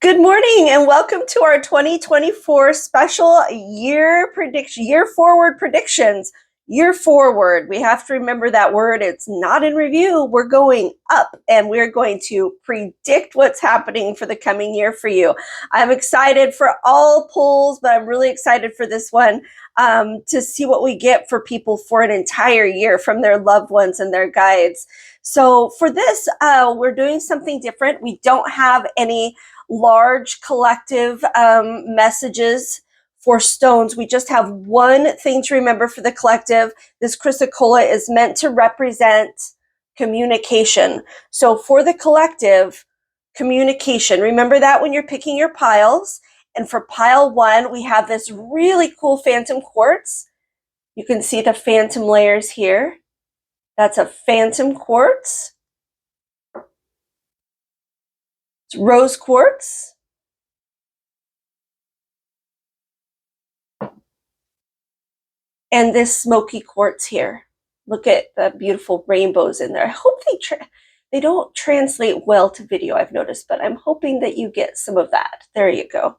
Good morning and welcome to our 2024 special year forward predictions. Year forward. We have to remember that word. It's not in review. We're going up and we're going to predict what's happening for the coming year for you. I'm excited for all polls, but I'm really excited for this one to see what we get for people for an entire year from their loved ones and their guides. So for this, we're doing something different. We don't have any large collective messages for stones. We just have one thing to remember for the collective. This chrysocolla is meant to represent communication. So for the collective, communication. Remember that when you're picking your piles. And for pile one, we have this really cool phantom quartz. You can see the phantom layers here. That's a phantom quartz. It's rose quartz. And this smoky quartz here. Look at the beautiful rainbows in there. I hope they don't translate well to video, I've noticed, but I'm hoping that you get some of that. There you go.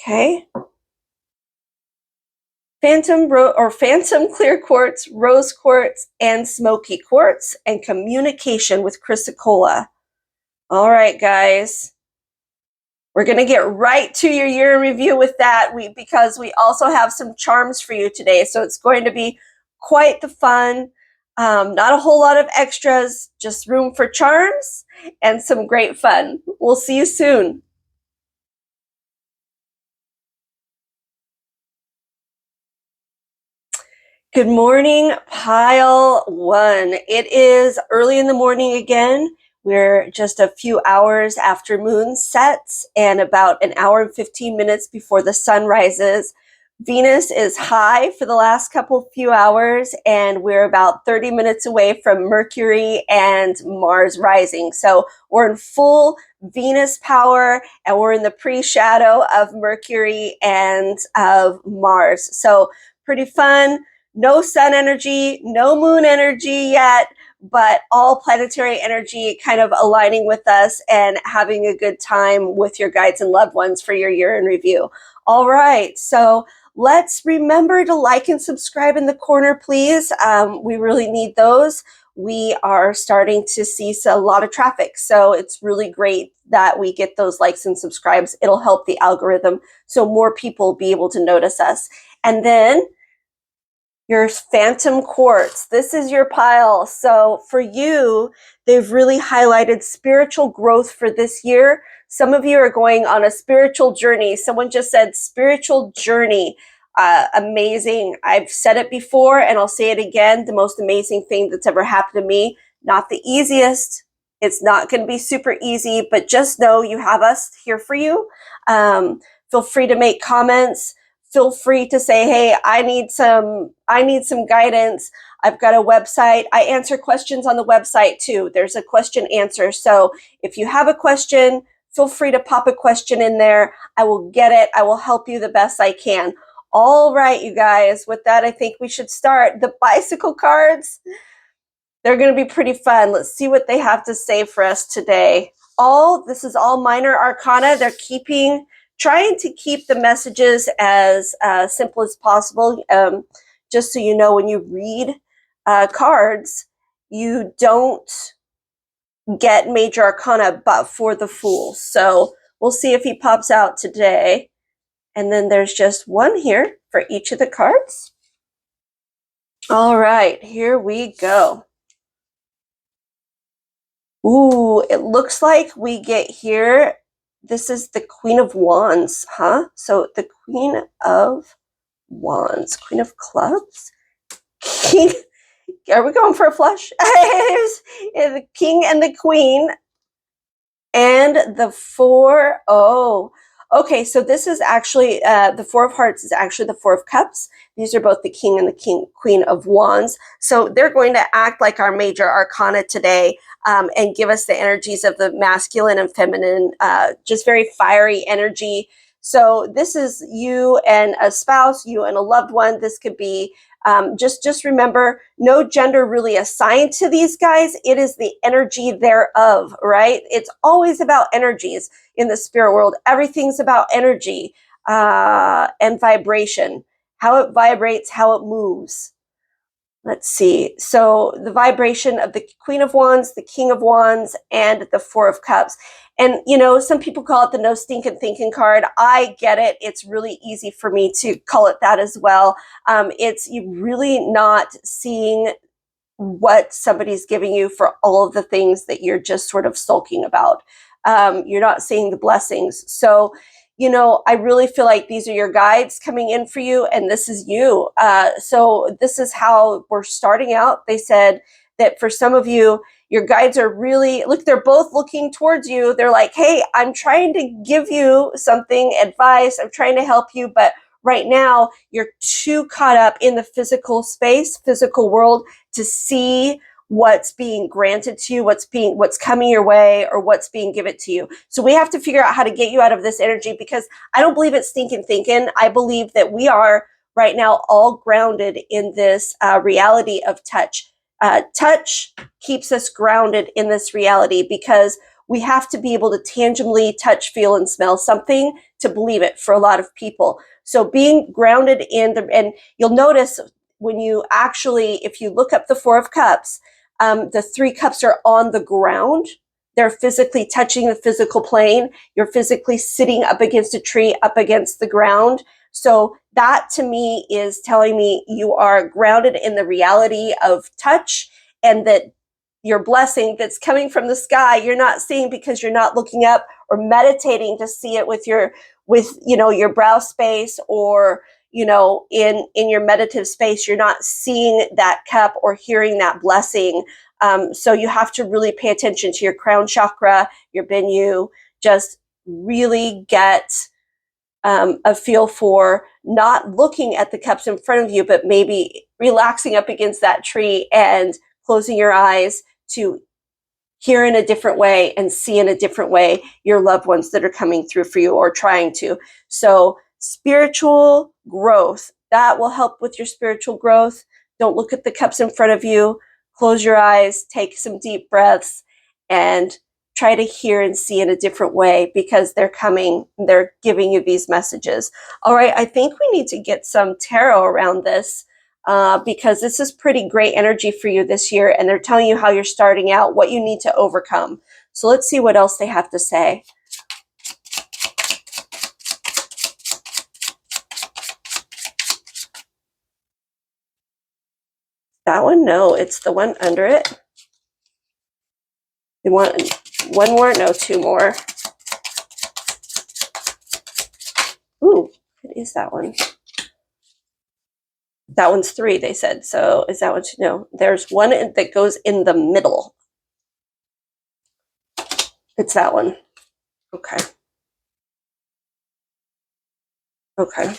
Okay. Phantom clear quartz, rose quartz, and smoky quartz, and communication with chrysocolla. All right, guys. We're going to get right to your year in review with that because we also have some charms for you today. So it's going to be quite the fun. Not a whole lot of extras, just room for charms and some great fun. We'll see you soon. Good morning, pile one. It is early in the morning again. We're just a few hours after moon sets and about an hour and 15 minutes before the sun rises. Venus is high for the last few hours, and we're about 30 minutes away from Mercury and Mars rising. So we're in full Venus power, and we're in the pre-shadow of Mercury and of Mars. So pretty fun. No sun energy, no moon energy yet, but all planetary energy kind of aligning with us and having a good time with your guides and loved ones for your year in review. All right, so let's remember to like and subscribe in the corner, please. We really need those. We are starting to see a lot of traffic, so it's really great that we get those likes and subscribes. It'll help the algorithm so more people be able to notice us. And then your phantom quartz. This is your pile. So for you, they've really highlighted spiritual growth for this year. Some of you are going on a spiritual journey. Someone just said spiritual journey. Amazing. I've said it before and I'll say it again. The most amazing thing that's ever happened to me. Not the easiest. It's not going to be super easy, but just know you have us here for you. Feel free to make comments. Feel free to say, hey, I need some guidance. I've got a website. I answer questions on the website too. There's a question answer. So if you have a question, feel free to pop a question in there. I will get it. I will help you the best I can. All right, you guys. With that, I think we should start. The bicycle cards, they're going to be pretty fun. Let's see what they have to say for us today. This is all minor arcana. They're trying to keep the messages as simple as possible. Just so you know, when you read cards, you don't get major arcana but for the Fool. So we'll see if he pops out today. And then there's just one here for each of the cards. All right, here we go. Ooh, it looks like we get here. This is the Queen of Wands, huh? So the Queen of Wands, Queen of Clubs, King. Are we going for a flush? The King and the Queen, and the Four. Oh, okay. So this is actually the Four of Hearts is actually the Four of Cups. These are both the King and the Queen of Wands. So they're going to act like our major arcana today. And give us the energies of the masculine and feminine, just very fiery energy. So this is you and a spouse, you and a loved one. This could be just remember, no gender really assigned to these guys. It is the energy thereof, right? It's always about energies in the spirit world. Everything's about energy and vibration, how it vibrates, how it moves. Let's see. So the vibration of the Queen of Wands, the King of Wands, and the Four of Cups. And, you know, some people call it the no stinking thinking card. I get it. It's really easy for me to call it that as well. It's you really not seeing what somebody's giving you for all of the things that you're just sort of sulking about. You're not seeing the blessings. So, you know, I really feel like these are your guides coming in for you, and this is you. So this is how we're starting out. They said that for some of you, your guides are really, look, they're both looking towards you. They're like, hey, I'm trying to give you something, advice. I'm trying to help you, but right now you're too caught up in the physical space, physical world to see what's being granted to you, what's coming your way, or what's being given to you. So we have to figure out how to get you out of this energy, because I don't believe it's stinking thinking. I believe that we are right now all grounded in this reality of touch. Touch keeps us grounded in this reality, because we have to be able to tangibly touch, feel, and smell something to believe it for a lot of people. So being grounded in and you'll notice when you actually, if you look up the Four of Cups, the three cups are on the ground. They're physically touching the physical plane. You're physically sitting up against a tree, up against the ground. So that to me is telling me you are grounded in the reality of touch, and that your blessing that's coming from the sky, you're not seeing because you're not looking up or meditating to see it with your brow space, or in your meditative space. You're not seeing that cup or hearing that blessing. So you have to really pay attention to your crown chakra, your Bennu. Just really get a feel for not looking at the cups in front of you, but maybe relaxing up against that tree and closing your eyes to hear in a different way and see in a different way your loved ones that are coming through for you or trying to. So spiritual growth, that will help with your spiritual growth. Don't look at the cups in front of you. Close your eyes, take some deep breaths, and try to hear and see in a different way, because they're coming, they're giving you these messages. All right, I think we need to get some tarot around this, because this is pretty great energy for you this year, and they're telling you how you're starting out, what you need to overcome. So let's see what else they have to say. That one? No, it's the one under it. They want one more? No, two more. Ooh, what is that one? That one's three, they said. So is that one? No, there's one that goes in the middle. It's that one. Okay. Okay.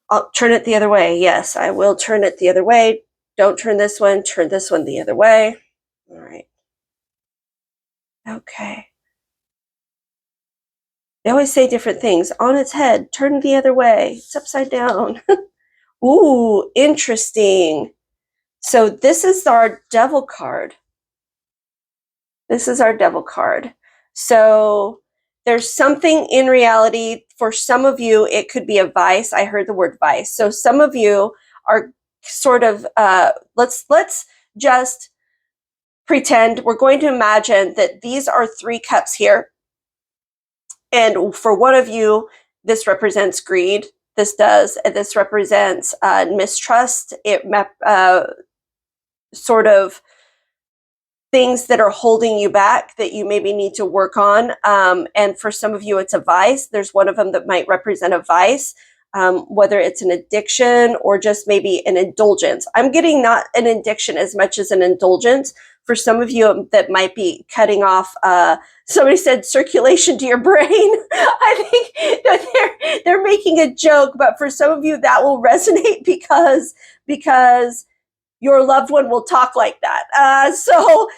I'll turn it the other way. Yes, I will turn it the other way. Don't turn this one. Turn this one the other way. All right. Okay. They always say different things. On its head, turn the other way. It's upside down. Ooh, interesting. So this is our devil card. This is our devil card. So there's something in reality. For some of you, it could be a vice. I heard the word vice. So some of you are sort of, let's just pretend we're going to imagine that these are three cups here. And for one of you, this represents greed. This does. And this represents mistrust. It sort of things that are holding you back that you maybe need to work on. And for some of you, it's a vice. There's one of them that might represent a vice, whether it's an addiction or just maybe an indulgence. I'm getting not an addiction as much as an indulgence. For some of you, that might be cutting off, somebody said circulation to your brain. I think that they're making a joke, but for some of you that will resonate because your loved one will talk like that. So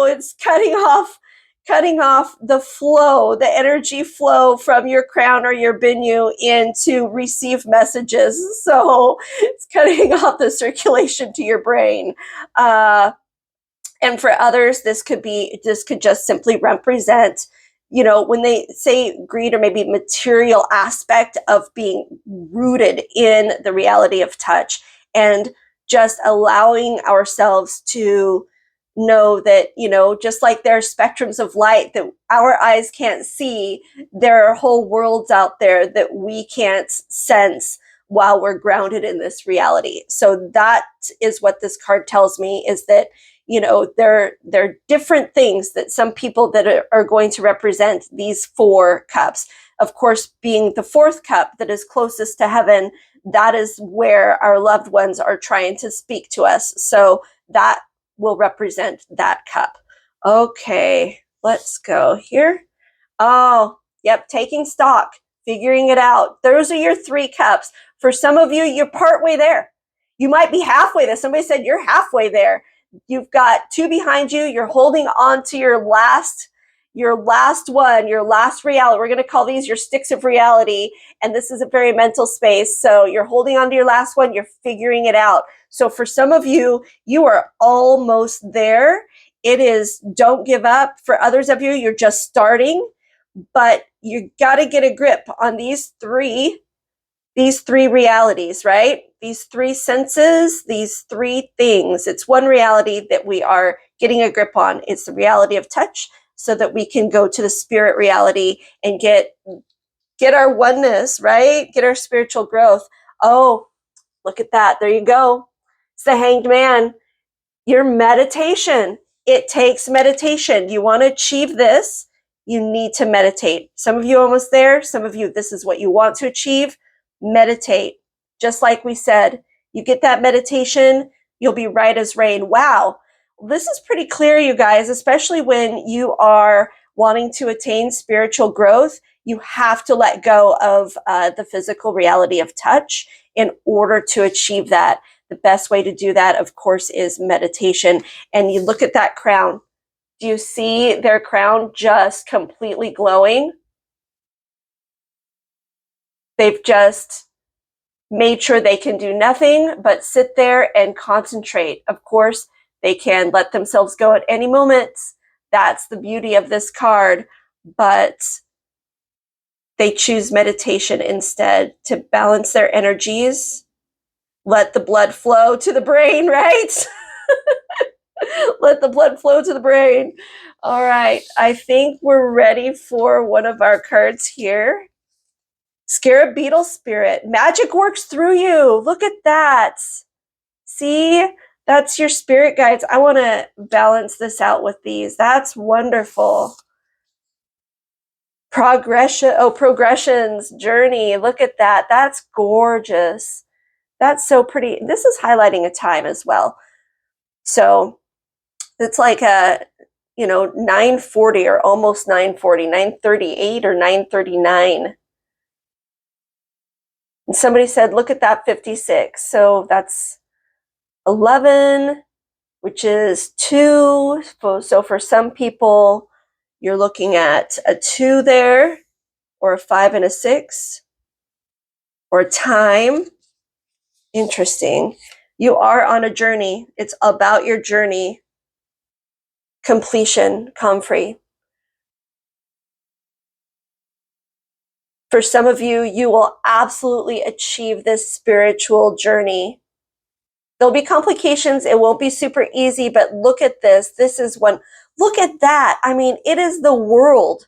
it's cutting off cutting off the flow, the energy flow from your crown or your binu in to receive messages. So it's cutting off the circulation to your brain. And for others, this could just simply represent, when they say greed, or maybe material aspect of being rooted in the reality of touch, and just allowing ourselves to know that, just like there are spectrums of light that our eyes can't see, there are whole worlds out there that we can't sense while we're grounded in this reality. So that is what this card tells me, is that there are different things that some people that are going to represent these 4 cups. Of course, being the 4th cup that is closest to heaven, that is where our loved ones are trying to speak to us. So that will represent that cup. Okay, let's go here. Oh, yep, taking stock, figuring it out. Those are your 3 cups. For some of you, you're partway there. You might be halfway there. Somebody said you're halfway there. You've got 2 behind you. You're holding on to your last one, your last reality. We're going to call these your sticks of reality. And this is a very mental space. So you're holding on to your last one. You're figuring it out. So for some of you, you are almost there. It is, don't give up. For others of you, you're just starting. But you got to get a grip on these three realities, right? These 3 senses, these 3 things. It's one reality that we are getting a grip on. It's the reality of touch, so that we can go to the spirit reality and get our oneness, right? Get our spiritual growth. Oh, look at that. There you go. It's the Hanged Man. Your meditation. It takes meditation. You want to achieve this, you need to meditate. Some of you are almost there. Some of you, this is what you want to achieve. Meditate. Just like we said, you get that meditation, you'll be right as rain. Wow. This is pretty clear, you guys, especially when you are wanting to attain spiritual growth. You have to let go of the physical reality of touch in order to achieve that. The best way to do that, of course, is meditation. And you look at that crown. Do you see their crown just completely glowing? They've just made sure they can do nothing but sit there and concentrate. Of course, they can let themselves go at any moment. That's the beauty of this card. But they choose meditation instead to balance their energies. Let the blood flow to the brain, right? Let the blood flow to the brain. All right. I think we're ready for one of our cards here. Scarab Beetle Spirit. Magic works through you. Look at that. See? That's your spirit guides. I want to balance this out with these. That's wonderful. Progressions, journey. Look at that. That's gorgeous. That's so pretty. This is highlighting a time as well. So it's like a 9:40 or almost 9:40, 9:38 or 9:39. And somebody said, look at that 56. So that's 11, which is 2. So for some people, you're looking at a 2 there, or a 5 and a 6, or time. Interesting. You are on a journey. It's about your journey. Completion, Comfrey. For some of you, you will absolutely achieve this spiritual journey. There'll be complications. It won't be super easy, but look at this. This is one. Look at that. I mean, it is the world.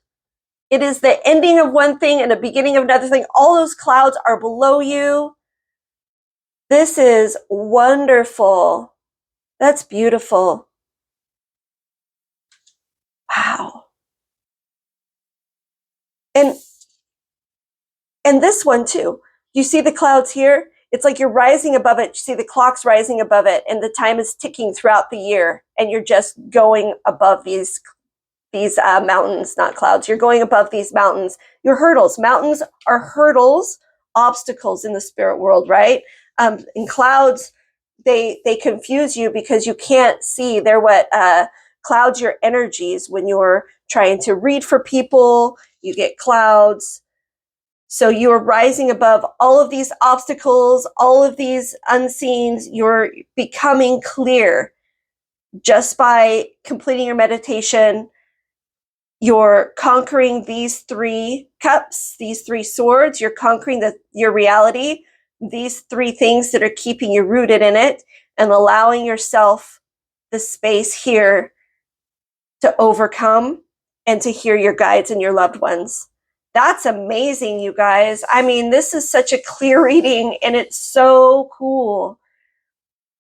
It is the ending of one thing and the beginning of another thing. All those clouds are below you. This is wonderful. That's beautiful. Wow. And this one too. You see the clouds here? It's like you're rising above it. You see the clock's rising above it, and the time is ticking throughout the year, and you're just going above these mountains, not clouds. You're going above these mountains. Your hurdles. Mountains are hurdles, obstacles in the spirit world, right? In clouds, they confuse you because you can't see. They're what clouds your energies when you're trying to read for people. You get clouds. So you're rising above all of these obstacles, all of these unseens. You're becoming clear just by completing your meditation. You're conquering these 3 cups, these 3 swords. You're conquering your reality, these 3 things that are keeping you rooted in it, and allowing yourself the space here to overcome and to hear your guides and your loved ones. That's amazing, you guys. I mean, this is such a clear reading, and it's so cool.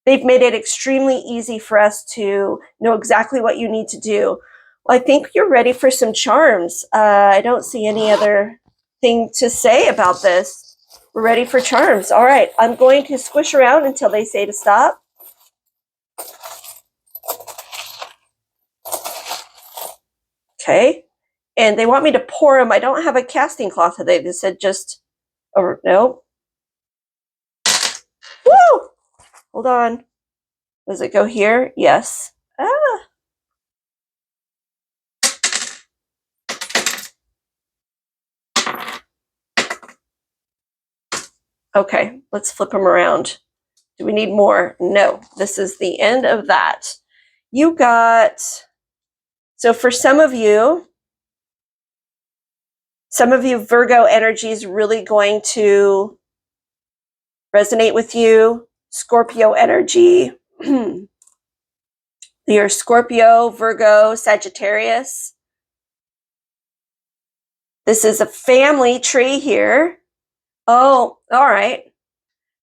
They've made it extremely easy for us to know exactly what you need to do. Well, I think you're ready for some charms. I don't see any other thing to say about this. We're ready for charms. All right, I'm going to squish around until they say to stop. Okay, and they want me to pour them. I don't have a casting cloth today. They said just, oh, no. Woo! Hold on. Does it go here? Yes. Ah. Okay, let's flip them around. Do we need more? No, this is the end of that. You got, so for some of you, Virgo energy is really going to resonate with you. Scorpio energy, you're Scorpio, Virgo, Sagittarius. This is a family tree here. Oh, all right.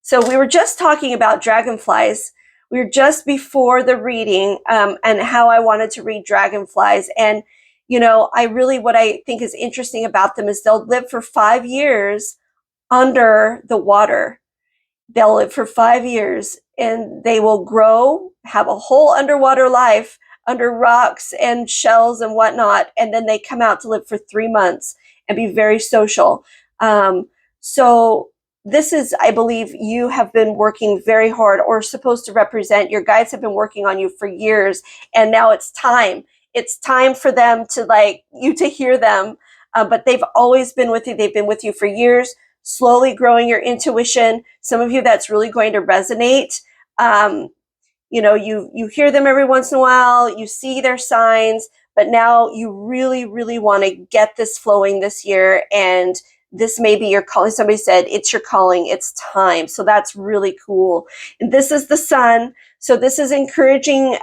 So we were just talking about dragonflies. We were just before the reading and how I wanted to read dragonflies. And, you know, what I think is interesting about them is they'll live for 5 years under the water. They'll live for 5 years and they will grow, have a whole underwater life under rocks and shells and whatnot. And then they come out to live for 3 months and be very social. So this is, I believe, you have been working very hard or supposed to represent. Your guides have been working on you for years. And now it's time. It's time for them to, like, you to hear them. But they've always been with you. They've been with you for years, slowly growing your intuition. Some of you, that's really going to resonate. You know, you hear them every once in a while, you see their signs, but now you really, really want to get this flowing this year. And this may be your calling. Somebody said it's your calling. It's time. So that's really cool. And this is the sun. So this is encouraging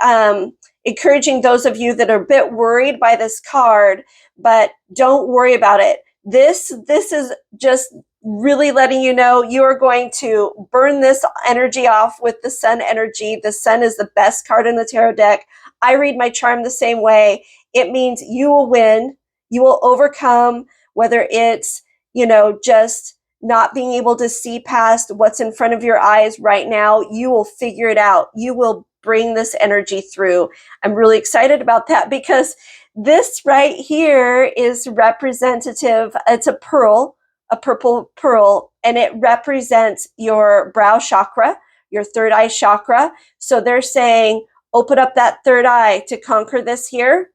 those of you that are a bit worried by this card, but don't worry about it. This is just really letting you know you are going to burn this energy off with the sun energy. The sun is the best card in the tarot deck. I read my charm the same way. It means you will win. You will overcome, whether it's, you know, just not being able to see past what's in front of your eyes right now. You will figure it out. You will bring this energy through. I'm really excited about that because this right here is representative. It's a pearl, a purple pearl, and it represents your brow chakra, your third eye chakra. So they're saying, open up that third eye to conquer this here.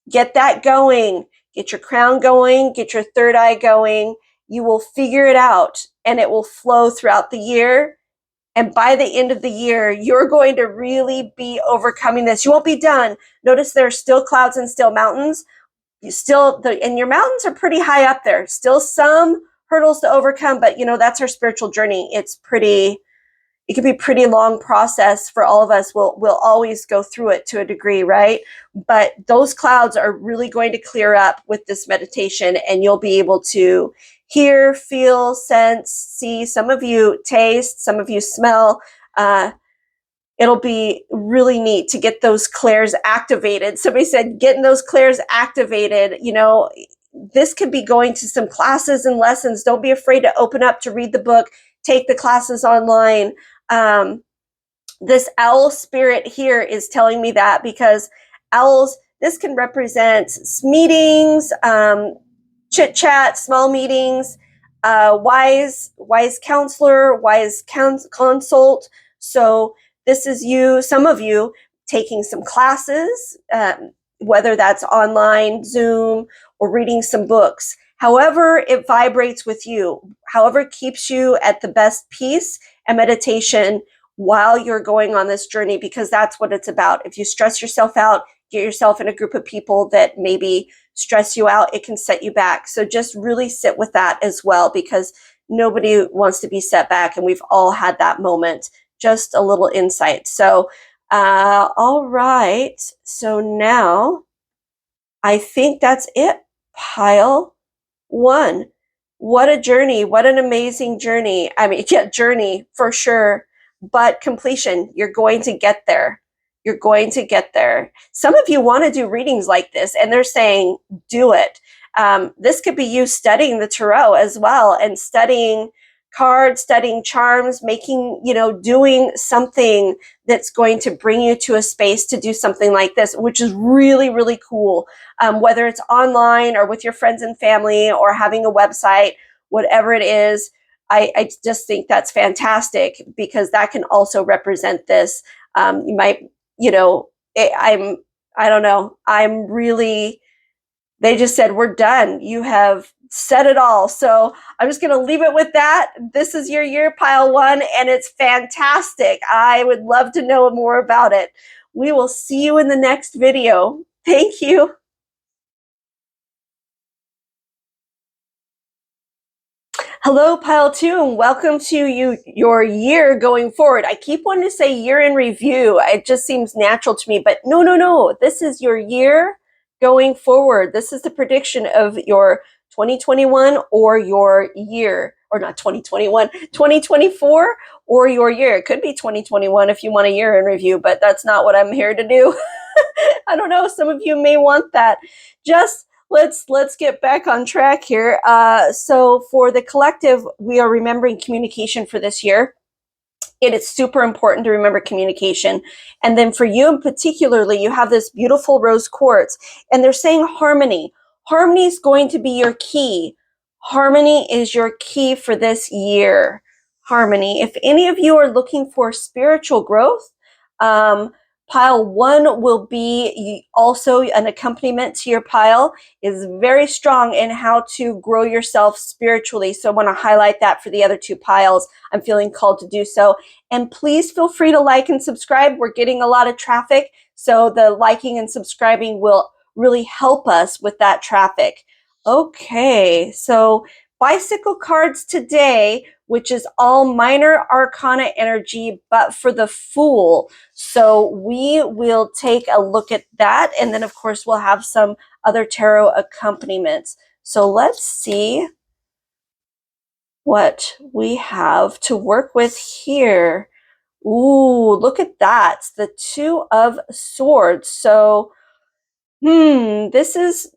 Get that going. Get your crown going. Get your third eye going. You will figure it out, and it will flow throughout the year. And by the end of the year, you're going to really be overcoming this. You won't be done. Notice there are still clouds and still mountains. And your mountains are pretty high up there. Still some hurdles to overcome, but you know, that's our spiritual journey. It can be a pretty long process for all of us. We'll always go through it to a degree, right? But those clouds are really going to clear up with this meditation, and you'll be able to hear, feel, sense, see. Some of you taste, some of you smell. It'll be really neat to get those clairs activated. Somebody said getting those clairs activated, you know, this could be going to some classes and lessons. Don't be afraid to open up to read the book, take the classes online. This owl spirit here is telling me that because owls, this can represent meetings, chit chat, small meetings, wise counselor, wise consult. So this is you, some of you taking some classes, whether that's online, Zoom, or reading some books. However it vibrates with you, however it keeps you at the best peace and meditation while you're going on this journey, because that's what it's about. If you stress yourself out, get yourself in a group of people that maybe stress you out, it can set you back. So just really sit with that as well, because nobody wants to be set back, and we've all had that moment. Just a little insight. So all right, so now I think that's it. Pile 1. What a journey. What an amazing journey. I mean, yeah, journey for sure, but completion. You're going to get there. You're going to get there. Some of you want to do readings like this, and they're saying, do it. This could be you studying the tarot as well, and studying cards, studying charms, making, doing something that's going to bring you to a space to do something like this, which is really, really cool. Whether it's online or with your friends and family or having a website, whatever it is, I just think that's fantastic, because that can also represent this. You might, I don't know, I'm really, they just said, we're done. You have said it all. So I'm just going to leave it with that. This is your year, Pile 1, and it's fantastic. I would love to know more about it. We will see you in the next video. Thank you. Hello, Pile 2, and welcome to your year going forward. I keep wanting to say year in review. It just seems natural to me, but no. This is your year going forward. This is the prediction of your 2021 or your year, or not 2021, 2024 or your year. It could be 2021 if you want a year in review, but that's not what I'm here to do. I don't know. Some of you may want that. Just let's get back on track here. So for the collective, we are remembering communication for this year. It is super important to remember communication. And then for you in particularly, you have this beautiful rose quartz, and they're saying harmony. Harmony is going to be your key. Harmony is your key for this year. Harmony. If any of you are looking for spiritual growth, Pile 1 will be also an accompaniment to your pile, is very strong in how to grow yourself spiritually. So I want to highlight that for the other 2 piles. I'm feeling called to do so. And please feel free to like and subscribe. We're getting a lot of traffic, so the liking and subscribing will really help us with that traffic. Okay, so bicycle cards today, which is all minor arcana energy, but for the Fool. So we will take a look at that, and then of course we'll have some other tarot accompaniments. So let's see what we have to work with here. Ooh, look at that. It's the 2 of Swords. So, this is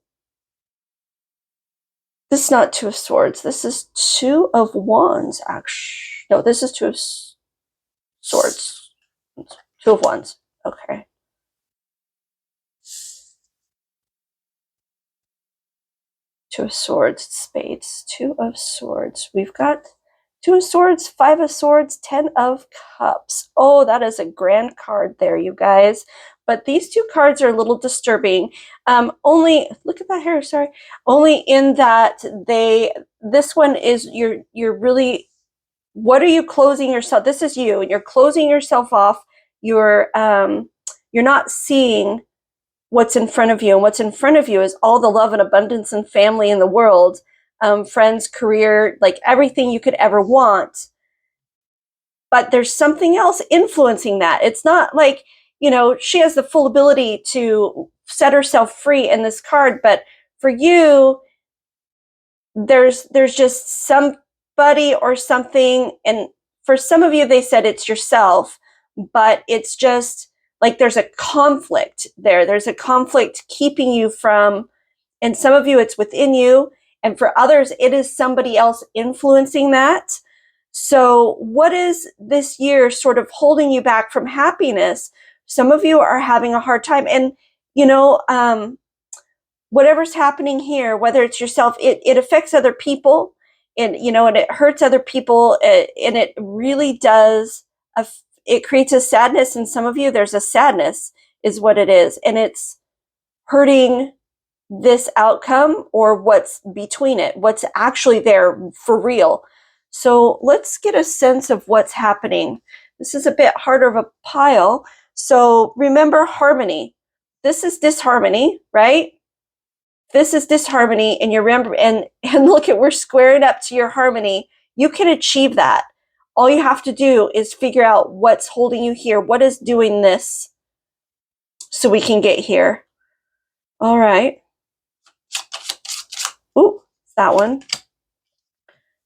not 2 of Swords. This is 2 of Wands, actually. No, this is 2 of Swords. 2 of Wands. Okay. 2 of Swords, Spades, 2 of Swords. We've got 2 of Swords, 5 of Swords, 10 of Cups. Oh, that is a grand card there, you guys. But these 2 cards are a little disturbing. Only, look at that hair, sorry. Only in that this one is, you're really, what are you closing yourself? This is you, and you're closing yourself off. You're not seeing what's in front of you. And what's in front of you is all the love and abundance and family in the world, friends, career, like everything you could ever want. But there's something else influencing that. It's not like, she has the full ability to set herself free in this card, but for you, there's just somebody or something, and for some of you, they said it's yourself, but it's just like there's a conflict there. There's a conflict keeping you from, and some of you, it's within you, and for others, it is somebody else influencing that. So what is this year sort of holding you back from happiness? Some of you are having a hard time, and whatever's happening here, whether it's yourself, it affects other people, and and it hurts other people, and it really does. It creates a sadness in some of you. There's a sadness is what it is. And it's hurting this outcome or what's between it, what's actually there for real. So let's get a sense of what's happening. This is a bit harder of a pile. So remember harmony. This is disharmony, right? This is disharmony, and you remember, and look at, we're squaring up to your harmony. You can achieve that. All you have to do is figure out what's holding you here. What is doing this so we can get here? All right. Ooh, that one.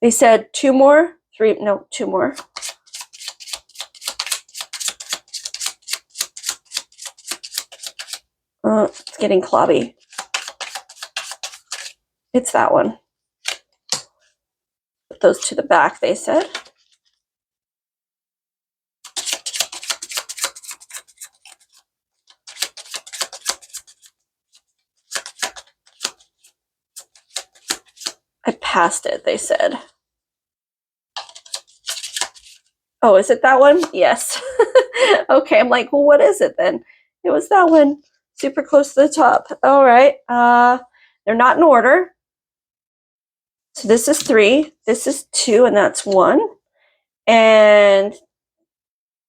They said 2 more, 3, no, 2 more. It's getting clobby. It's that one. Put those to the back, they said. I passed it, they said. Oh, is it that one? Yes. Okay, I'm like, well, what is it then? It was that one, super close to the top. All right, they're not in order. So this is 3, this is 2, and that's 1. And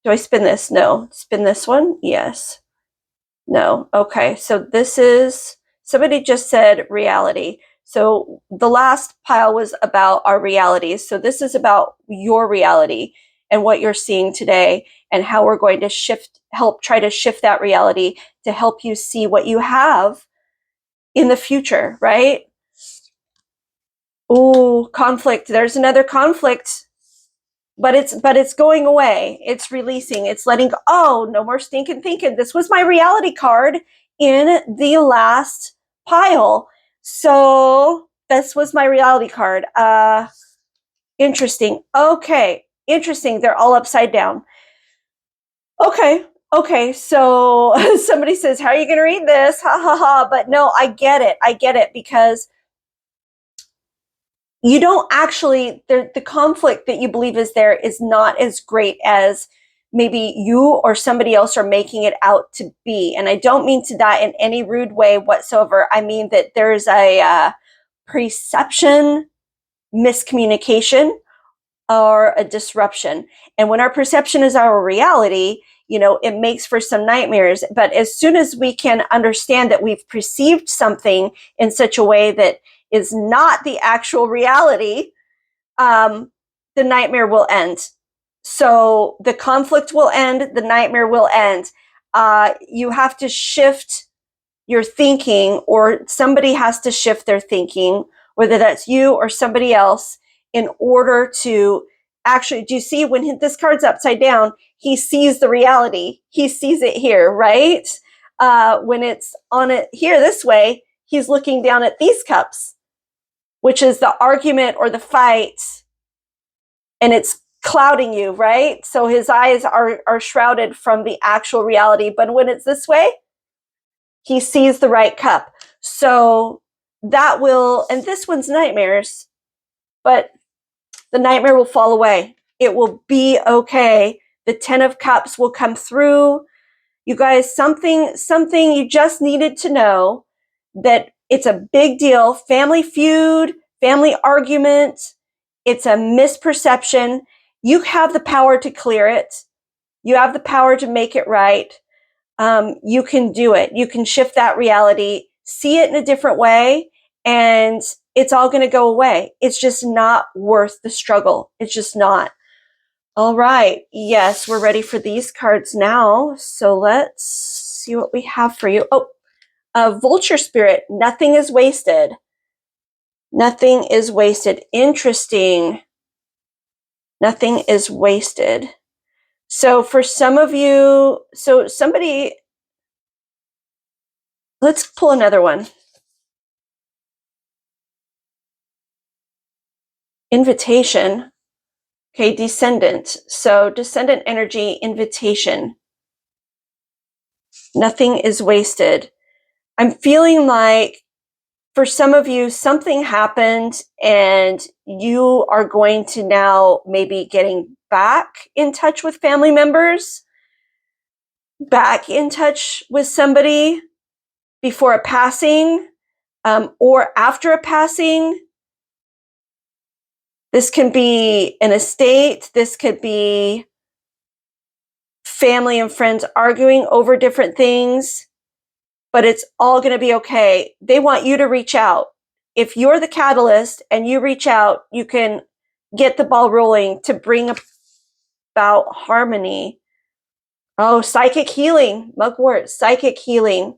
do I spin this? No. Spin this one? Yes. No. Okay, so this is, somebody just said reality. So the last pile was about our realities. So this is about your reality and what you're seeing today and how we're going to try to shift that reality to help you see what you have in the future, right? Ooh, conflict. There's another conflict, but it's going away. It's releasing. It's letting go. Oh, no more stinking thinking. This was my reality card in the last pile. So this was my reality card. Interesting. Okay. Interesting. They're all upside down. Okay. Okay. So somebody says, how are you going to read this? Ha ha ha. But no, I get it. I get it, because you don't actually, the conflict that you believe is there is not as great as maybe you or somebody else are making it out to be. And I don't mean to that in any rude way whatsoever. I mean that there's a perception miscommunication or a disruption. And when our perception is our reality, you know, it makes for some nightmares. But as soon as we can understand that we've perceived something in such a way that is not the actual reality, the nightmare will end. So the conflict will end, the nightmare will end. You have to shift your thinking, or somebody has to shift their thinking, whether that's you or somebody else, in order to actually, do you see when this card's upside down, he sees the reality. He sees it here, right? When it's on it here this way, he's looking down at these cups, which is the argument or the fight, and it's clouding you, right? So his eyes are shrouded from the actual reality. But when it's this way, he sees the right cup. So that will, and this one's nightmares, but the nightmare will fall away. It will be okay. The 10 of Cups will come through. You guys, something you just needed to know, that it's a big deal. Family feud, family argument. It's a misperception. You have the power to clear it. You have the power to make it right. You can do it. You can shift that reality, see it in a different way, and it's all going to go away. It's just not worth the struggle. It's just not. All right. Yes, we're ready for these cards now. So let's see what we have for you. Oh, Vulture Spirit. Nothing is wasted. Nothing is wasted. Interesting. Nothing is wasted. So for some of you, so somebody, let's pull another one. Invitation. Okay, Descendant. So Descendant energy, invitation. Nothing is wasted. I'm feeling like for some of you, something happened and you are going to now maybe getting back in touch with family members. back in touch with somebody before a passing, or after a passing. This can be an estate. This could be family and friends arguing over different things, but it's all going to be okay. They want you to reach out. If you're the catalyst and you reach out, you can get the ball rolling to bring about harmony. Oh, psychic healing, mugwort, psychic healing.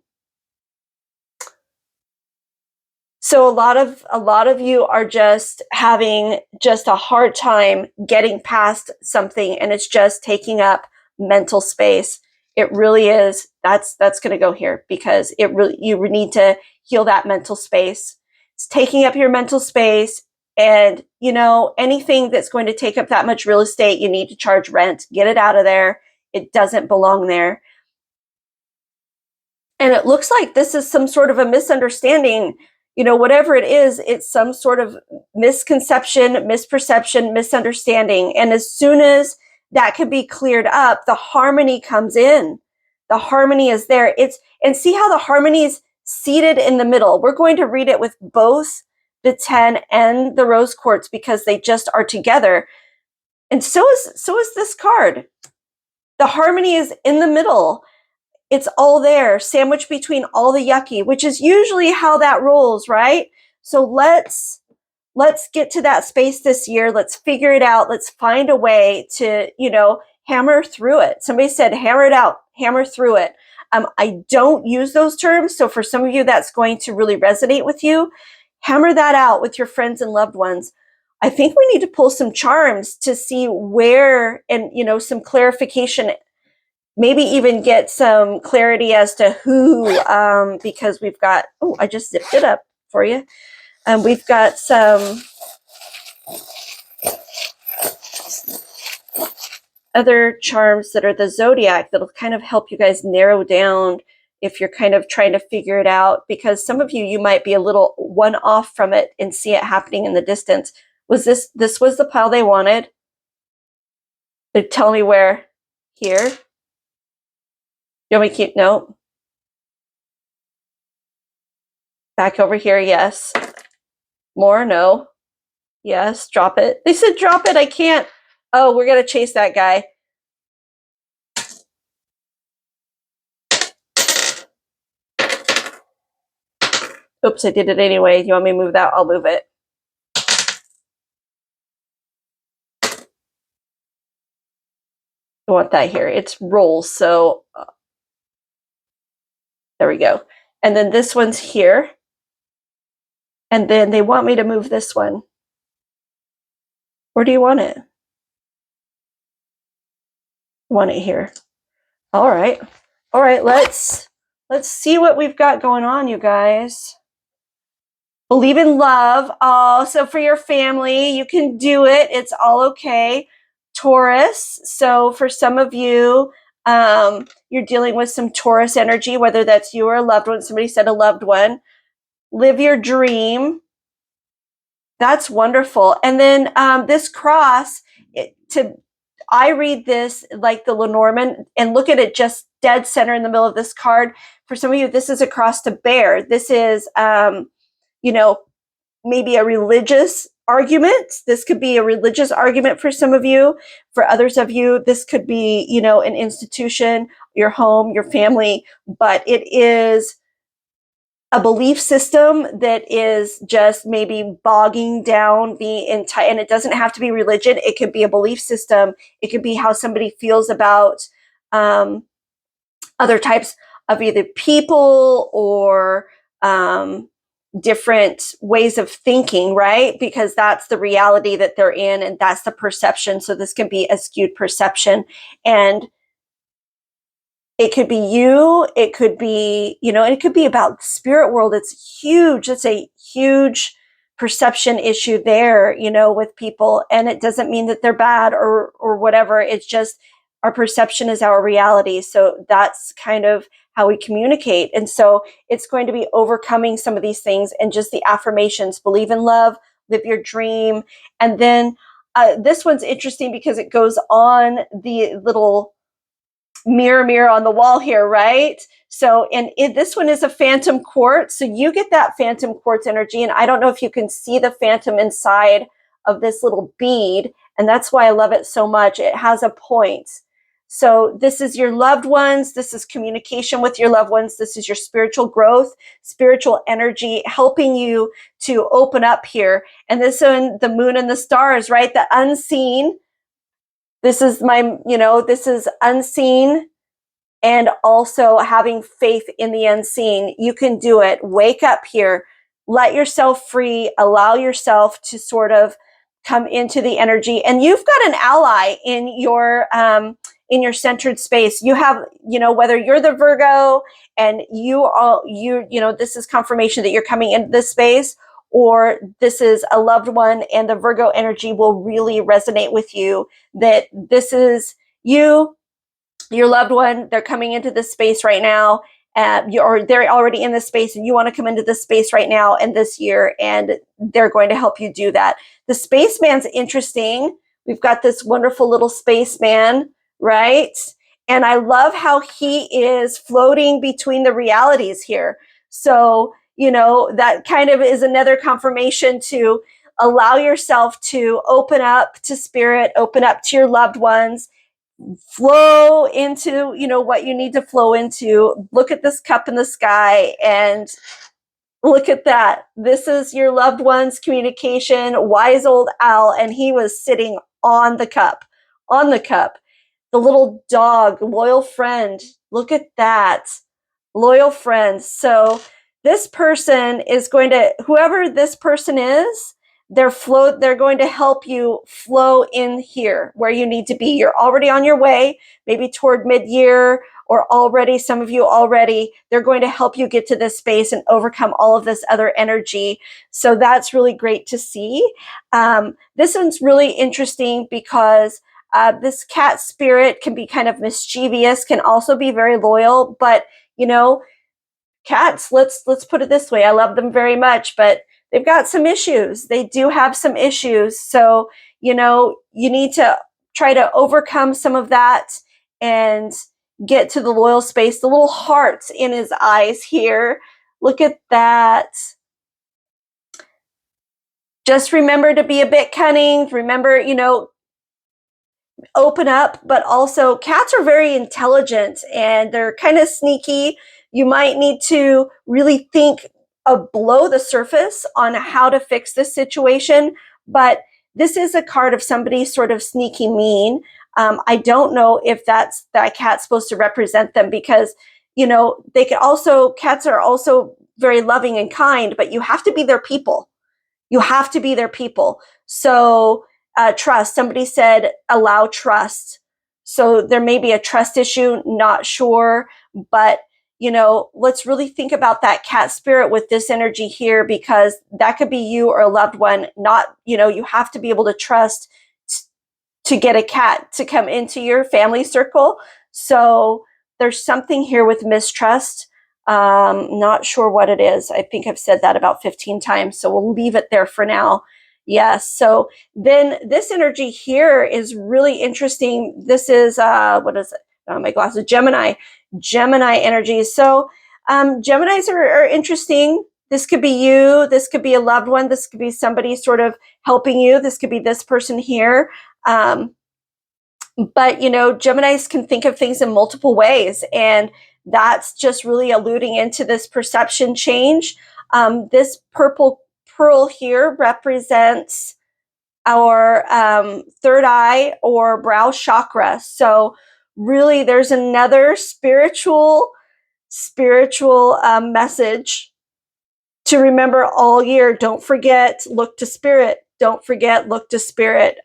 So a lot of you are just having just a hard time getting past something, and it's just taking up mental space. It really is. That's going to go here, because you need to heal that mental space. It's taking up your mental space, and anything that's going to take up that much real estate, you need to charge rent. Get it out of there. It doesn't belong there. And it looks like this is some sort of a misunderstanding. Whatever it is, it's some sort of misconception, misperception, misunderstanding. And as soon as that can be cleared up, the harmony comes in. The harmony is there. And see how the harmony is seated in the middle. We're going to read it with both the 10 and the rose quartz, because they just are together. And so is this card. The harmony is in the middle. It's all there, sandwiched between all the yucky, which is usually how that rolls, right? So let's get to that space this year. Let's figure it out. Let's find a way to, hammer through it. Somebody said, hammer it out, hammer through it. I don't use those terms. So for some of you, that's going to really resonate with you. Hammer that out with your friends and loved ones. I think we need to pull some charms to see where, and, some clarification, maybe even get some clarity as to who, because we've got, I just zipped it up for you. We've got some other charms that are the zodiac that'll kind of help you guys narrow down if you're kind of trying to figure it out, because some of you might be a little one off from it and see it happening in the distance. This was the pile they wanted? Tell me where. Here? You want me to keep? No. Back over here, yes. More, no. Yes, drop it. They said drop it, I can't. Oh, we're going to chase that guy. Oops, I did it anyway. You want me to move that? I'll move it. I want that here. It's rolls, so there we go. And then this one's here. And then they want me to move this one. Where do you want it? I want it here. All right. All right, let's see what we've got going on, you guys. Believe in love. Oh, so for your family, you can do it. It's all okay. Taurus. So for some of you, you're dealing with some Taurus energy, whether that's you or a loved one. Somebody said a loved one. Live your dream. That's wonderful. And then this cross, I read this like the Lenormand, and look at it just dead center in the middle of this card. For some of you, this is a cross to bear. This is, maybe a religious argument. This could be a religious argument for some of you. For others of you, this could be, an institution, your home, your family, but it is a belief system that is just maybe bogging down the entire, and it doesn't have to be religion. It could be a belief system. It could be how somebody feels about other types of either people or different ways of thinking, right? Because that's the reality that they're in, and that's the perception. So this can be a skewed perception, and it could be you, it could be, and it could be about spirit world. It's huge. It's a huge perception issue there, with people. And it doesn't mean that they're bad or whatever. It's just our perception is our reality. So that's kind of how we communicate. And so it's going to be overcoming some of these things, and just the affirmations: believe in love, live your dream. And then this one's interesting because it goes on the little mirror on the wall here, right? So, and this one is a phantom quartz. So you get that phantom quartz energy. And I don't know if you can see the phantom inside of this little bead. And that's why I love it so much. It has a point. So this is your loved ones. This is communication with your loved ones. This is your spiritual growth, spiritual energy, helping you to open up here. And this one, the moon and the stars, right? The unseen. This is this is unseen, and also having faith in the unseen. You can do it. Wake up here. Let yourself free. Allow yourself to sort of come into the energy. And you've got an ally in your centered space. You have, whether you're the Virgo and this is confirmation that you're coming into this space, or this is a loved one and the Virgo energy will really resonate with you, that this is you, your loved one, they're coming into this space right now, or they're already in this space and you want to come into this space right now and this year, and they're going to help you do that. The spaceman's interesting. We've got this wonderful little spaceman, right? And I love how he is floating between the realities here. So, that kind of is another confirmation to allow yourself to open up to spirit, open up to your loved ones, flow into, what you need to flow into. Look at this cup in the sky and look at that. This is your loved one's communication, wise old owl, and he was sitting on the cup. The little dog, loyal friend. Look at that. Loyal friend. So this person is going to, whoever this person is, they're going to help you flow in here where you need to be. You're already on your way, maybe toward mid-year, or already, some of you already, they're going to help you get to this space and overcome all of this other energy. So that's really great to see. This one's really interesting because this cat spirit can be kind of mischievous, can also be very loyal, but cats, let's put it this way. I love them very much, but they've got some issues. They do have some issues. So, you need to try to overcome some of that and get to the loyal space. The little hearts in his eyes here. Look at that. Just remember to be a bit cunning. Remember, open up, but also cats are very intelligent and they're kind of sneaky. You might need to really think below the surface on how to fix this situation, but this is a card of somebody sort of sneaky mean. I don't know if that cat's supposed to represent them, because cats are also very loving and kind, but you have to be their people. So trust. Somebody said allow trust. So there may be a trust issue, not sure, but let's really think about that cat spirit with this energy here, because that could be you or a loved one. Not, you have to be able to trust to get a cat to come into your family circle. So there's something here with mistrust. Not sure what it is. I think I've said that about 15 times, so we'll leave it there for now. Yes. So then this energy here is really interesting. This is, what is it? Oh, my glasses, Gemini energy. So Geminis are interesting. This could be you. This could be a loved one. This could be somebody sort of helping you. This could be this person here. But, Geminis can think of things in multiple ways. And that's just really alluding into this perception change. This purple pearl here represents our third eye or brow chakra. So really there's another spiritual message to remember all year. Don't forget, look to spirit. Don't forget, look to spirit.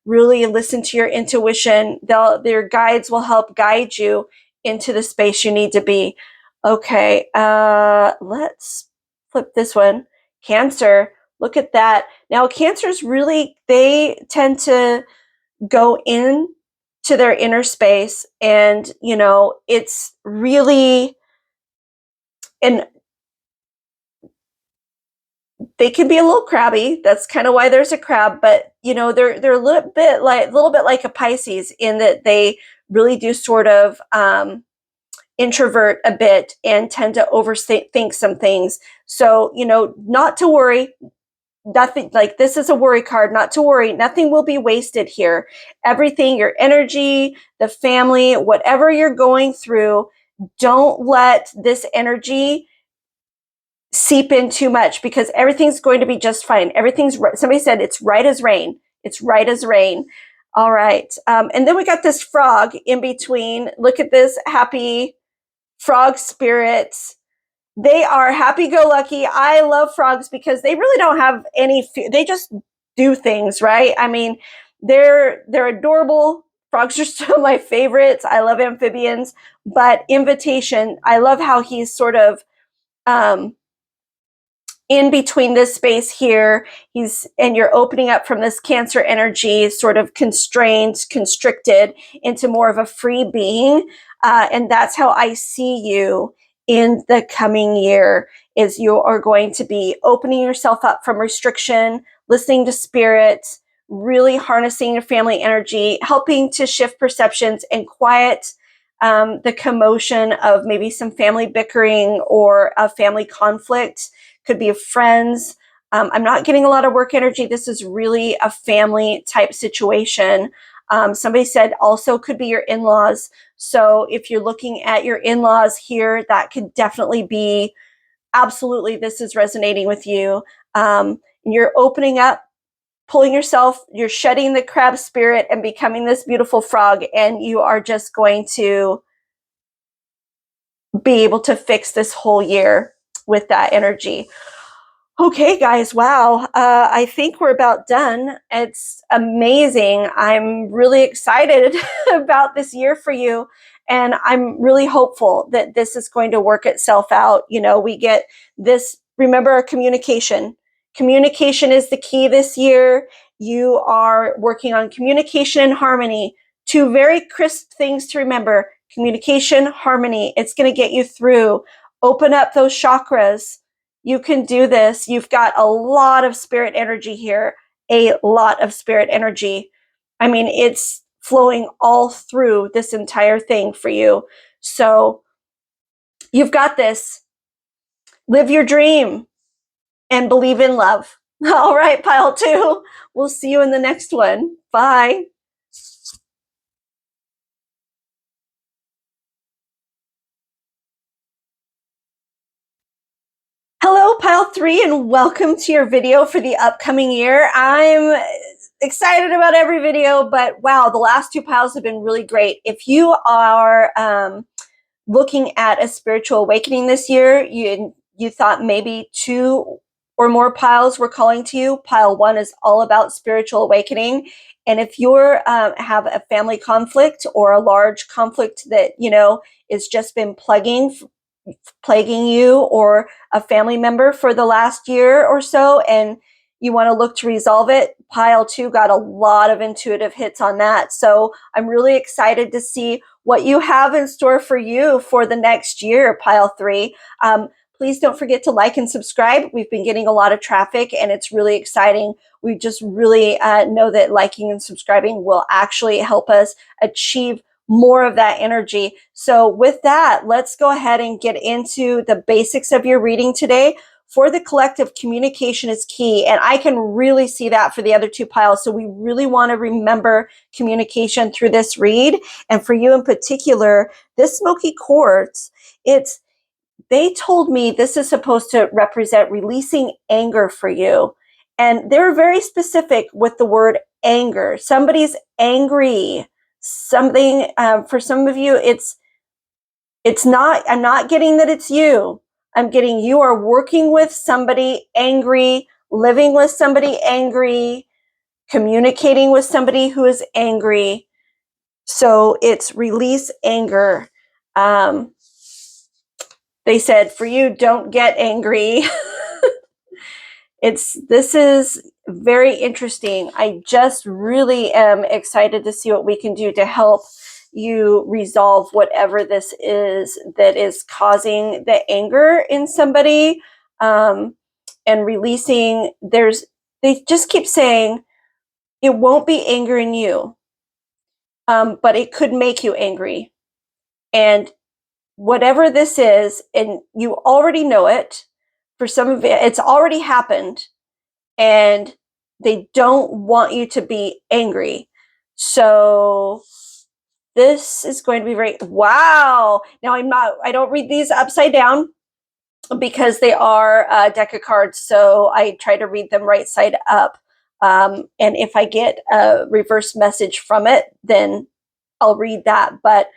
Really listen to your intuition. Their guides will help guide you into the space you need to be. Okay, let's flip this one. Cancer, look at that. Now, Cancers really, they tend to go in to their inner space, and, it's really, and they can be a little crabby. That's kind of why there's a crab, but they're a little bit like a Pisces, in that they really do sort of introvert a bit and tend to overthink some things. So, not to worry. Nothing, like, this is a worry card, not to worry. Nothing will be wasted here. Everything, your energy, the family, whatever you're going through, don't let this energy seep in too much, because everything's going to be just fine. Somebody said it's right as rain. It's right as rain. All right. And then we got this frog in between. Look at this happy frog spirits. They are happy-go-lucky. I love frogs because they really don't have any fear. They just do things, right? I mean, they're adorable. Frogs are still my favorites. I love amphibians, but invitation. I love how he's sort of in between this space here. And you're opening up from this Cancer energy, sort of constrained, constricted, into more of a free being. And that's how I see you in the coming year, is you are going to be opening yourself up from restriction, listening to spirit, really harnessing your family energy, helping to shift perceptions and quiet the commotion of maybe some family bickering or a family conflict. Could be of friends. I'm not getting a lot of work energy. This is really a family type situation. Somebody said also could be your in-laws. So if you're looking at your in-laws here, that could definitely be, absolutely, this is resonating with you. You're opening up, pulling yourself, you're shedding the crab spirit and becoming this beautiful frog, and you are just going to be able to fix this whole year with that energy. Okay, guys, wow. I think we're about done. It's amazing. I'm really excited about this year for you. And I'm really hopeful that this is going to work itself out. We get this, remember our communication. Communication is the key this year. You are working on communication and harmony. Two very crisp things to remember: communication, harmony. It's going to get you through. Open up those chakras. You can do this. You've got a lot of spirit energy here, a lot of spirit energy. I mean, it's flowing all through this entire thing for you. So you've got this. Live your dream and believe in love. All right, pile 2. We'll see you in the next one. Bye. Hello, pile 3, and welcome to your video for the upcoming year. I'm excited about every video, but wow, the last 2 piles have been really great. If you are looking at a spiritual awakening this year, you thought maybe 2 or more piles were calling to you. Pile 1 is all about spiritual awakening. And if you're have a family conflict or a large conflict that is just been plaguing you or a family member for the last year or so, and you want to look to resolve it, pile 2 got a lot of intuitive hits on that. So I'm really excited to see what you have in store for you for the next year, pile 3. Please don't forget to like and subscribe. We've been getting a lot of traffic and it's really exciting. We just really know that liking and subscribing will actually help us achieve more of that energy. So with that, let's go ahead and get into the basics of your reading today. For the collective, communication is key, and I can really see that for the other 2 piles. So we really want to remember communication through this read. And for you in particular, this smoky quartz, they told me this is supposed to represent releasing anger for you. And they're very specific with the word anger. Somebody's angry. Something, for some of you, it's not, I'm not getting that it's you. I'm getting you are working with somebody angry, living with somebody angry, communicating with somebody who is angry. So it's release anger. They said, for you, don't get angry. This is very interesting. I just really am excited to see what we can do to help you resolve whatever this is that is causing the anger in somebody, and releasing. They just keep saying it won't be anger in you. but it could make you angry. And whatever this is, and you already know it, for some of it, it's already happened, and they don't want you to be angry. So this is going to be very, wow. Now I don't read these upside down because they are a deck of cards. So I try to read them right side up. And if I get a reverse message from it, then I'll read that. But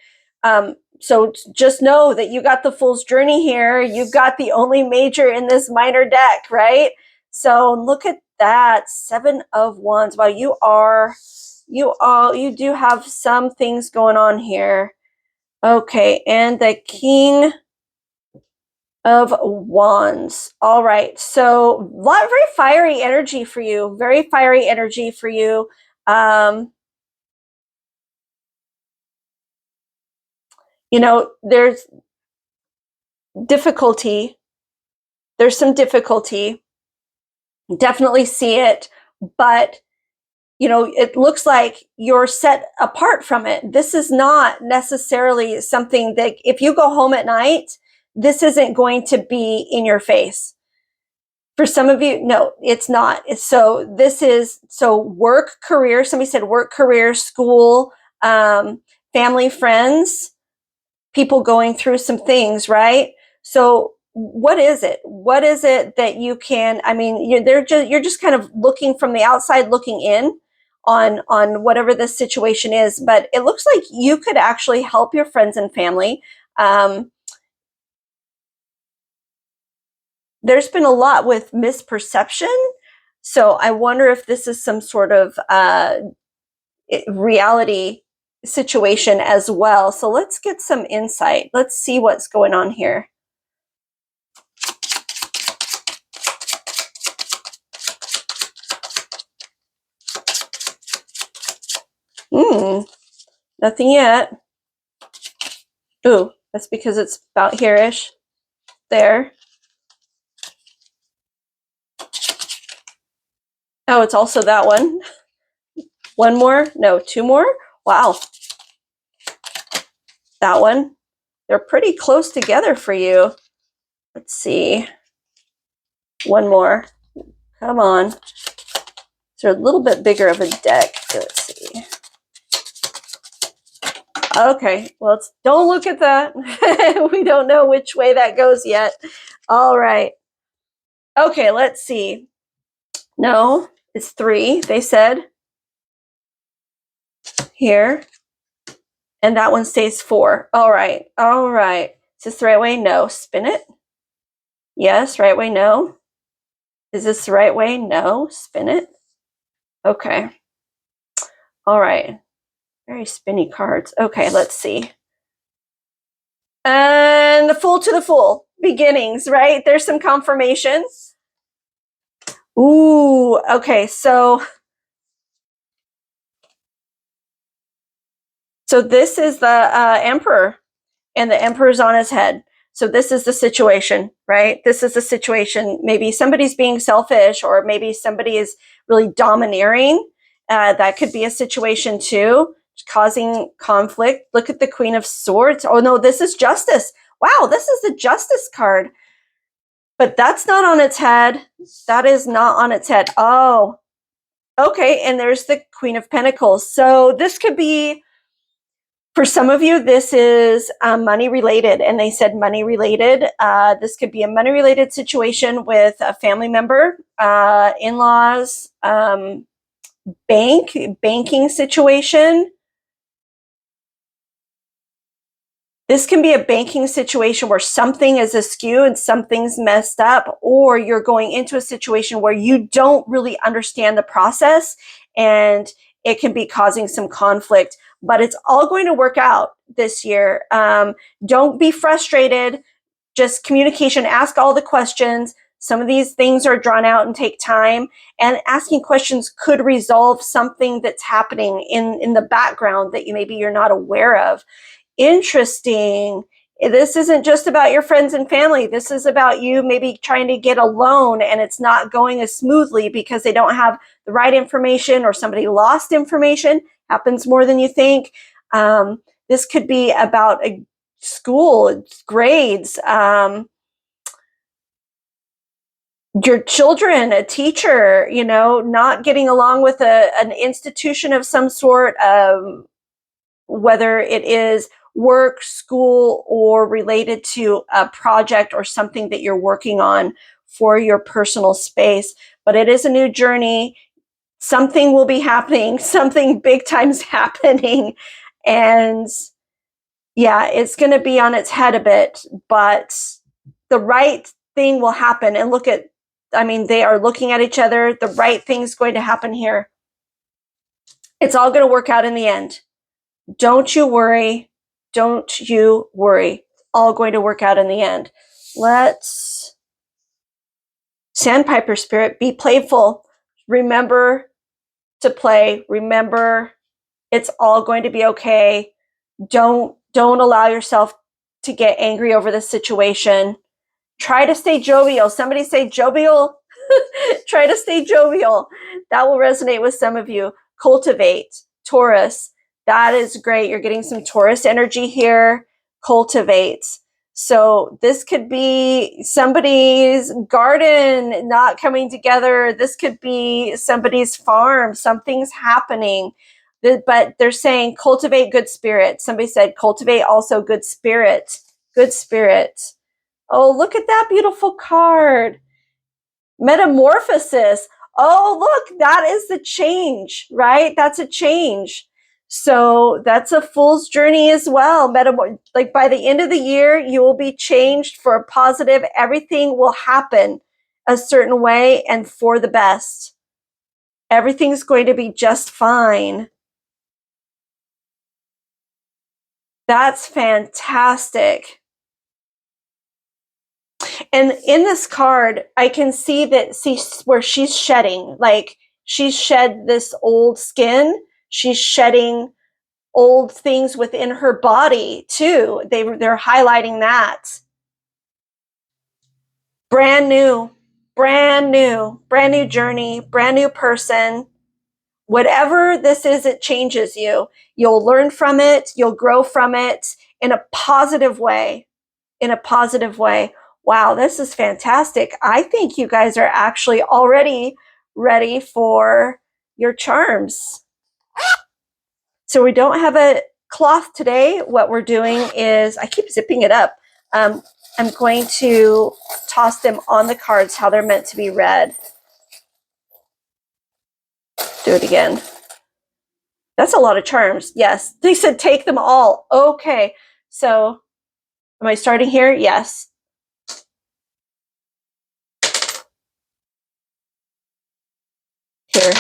so just know that you got the Fool's Journey here. You've got the only major in this minor deck, right? So look at that, 7 of Wands. Wow, you do have some things going on here. Okay, and the King of Wands. All right, so very fiery energy for you. Very fiery energy for you. You know, there's difficulty. There's some difficulty. Definitely see it, but you know, it looks like you're set apart from it. This is not necessarily something that if you go home at night, this isn't going to be in your face. For some of you, no, it's not. So this is, so work, career, somebody said work, career, school, family, friends, people going through some things, right? So what is it? What is it that you can, I mean, you're just kind of looking from the outside looking in on whatever this situation is, but it looks like you could actually help your friends and family. There's been a lot with misperception. So I wonder if this is some sort of reality situation as well. So let's get some insight. Let's see what's going on here. Nothing yet. Ooh, that's because it's about here-ish. There. Oh, it's also that one. One more? No, 2 more? Wow. That one. They're pretty close together for you. Let's see. One more. Come on. They're a little bit bigger of a deck. Let's see. Okay, well, don't look at that. We don't know which way that goes yet. All right. Okay, let's see. No, it's 3, they said. Here. And that one stays 4. All right. All right. Is this the right way? No. Spin it. Yes. Right way? No. Is this the right way? No. Spin it. Okay. All right. Very spinny cards. Okay, let's see. And the Fool to the Fool. Beginnings, right? There's some confirmations. Ooh, okay. So this is the Emperor, and the Emperor's on his head. So this is the situation, right? This is the situation. Maybe somebody's being selfish, or maybe somebody is really domineering. That could be a situation too, causing conflict. Look at the Queen of Swords. Oh no, this is Justice. Wow, this is the Justice card. But that's not on its head. That is not on its head. Oh, okay. And there's the Queen of Pentacles. So this could be, for some of you, this is money related, and they said money related. This could be a money related situation with a family member, in-laws, banking situation. This can be a banking situation where something is askew and something's messed up, or you're going into a situation where you don't really understand the process and it can be causing some conflict, but it's all going to work out this year. Don't be frustrated. Just communication, ask all the questions. Some of these things are drawn out and take time, and asking questions could resolve something that's happening in the background that maybe you're not aware of. Interesting. This isn't just about your friends and family. This is about you maybe trying to get a loan and it's not going as smoothly because they don't have the right information, or somebody lost information. Happens more than you think. This could be about a school, grades, your children, a teacher, not getting along with an institution of some sort, whether it is work, school, or related to a project or something that you're working on for your personal space. But it is a new journey. Something will be happening. Something big time's happening. And yeah, it's going to be on its head a bit, but the right thing will happen. And they are looking at each other. The right thing's going to happen here. It's all going to work out in the end. Don't you worry. Don't you worry. All going to work out in the end. Let's, Sandpiper Spirit, be playful. Remember to play. Remember, it's all going to be okay. Don't allow yourself to get angry over the situation. Try to stay jovial. Somebody say jovial. Try to stay jovial. That will resonate with some of you. Cultivate. Taurus. That is great. You're getting some Taurus energy here. Cultivate. So this could be somebody's garden not coming together. This could be somebody's farm. Something's happening. But they're saying cultivate good spirit. Somebody said cultivate also good spirit. Good spirit. Oh, look at that beautiful card. Metamorphosis. Oh, look, that is the change, right? That's a change. So that's a fool's journey as well. Like by the end of the year, you will be changed for a positive. Everything will happen a certain way and for the best. Everything's going to be just fine. That's fantastic. And in this card, I can see where she's shedding, like she's shed this old skin. She's shedding old things within her body too. They're highlighting that. Brand new journey, brand new person. Whatever this is, it changes you. You'll learn from it. You'll grow from it in a positive way. Wow, this is fantastic. I think you guys are actually already ready for your charms. So we don't have a cloth today. What we're doing is, I keep zipping it up. I'm going to toss them on the cards how they're meant to be read. Do it again. That's a lot of charms. Yes, they said take them all. Okay, so am I starting here? Yes. Here.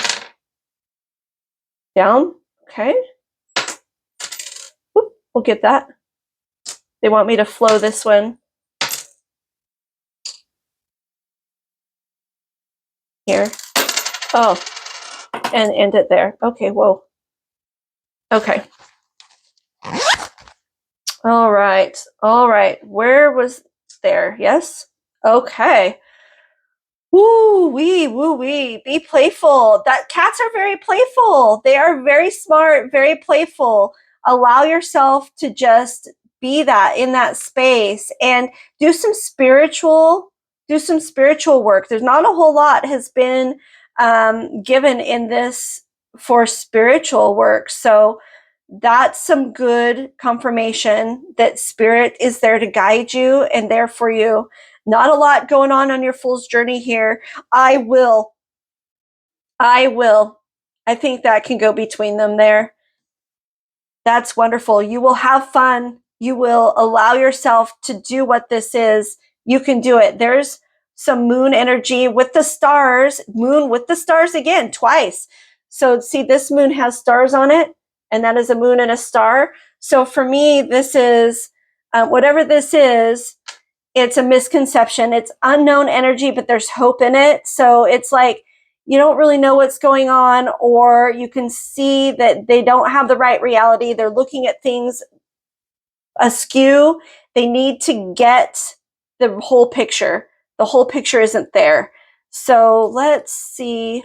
Down. Okay. Whoop, we'll get that. They want me to flow this one. Here. Oh, and end it there. Okay, whoa. Okay. All right. Where was there? Yes? Okay. Woo wee. Be playful. Cats are very playful. They are very smart, very playful. Allow yourself to just be that in that space and do some spiritual work. There's not a whole lot has been given in this for spiritual work. So that's some good confirmation that spirit is there to guide you and there for you. Not a lot going on your fool's journey here. I will. I think that can go between them there. That's wonderful. You will have fun. You will allow yourself to do what this is. You can do it. There's some moon energy with the stars. Moon with the stars again, twice. So see, this moon has stars on it, and that is a moon and a star. So for me, this is, whatever this is, it's a misconception. It's unknown energy, but there's hope in it. So it's like you don't really know what's going on, or you can see that they don't have the right reality. They're looking at things askew. They need to get the whole picture. The whole picture isn't there. So let's see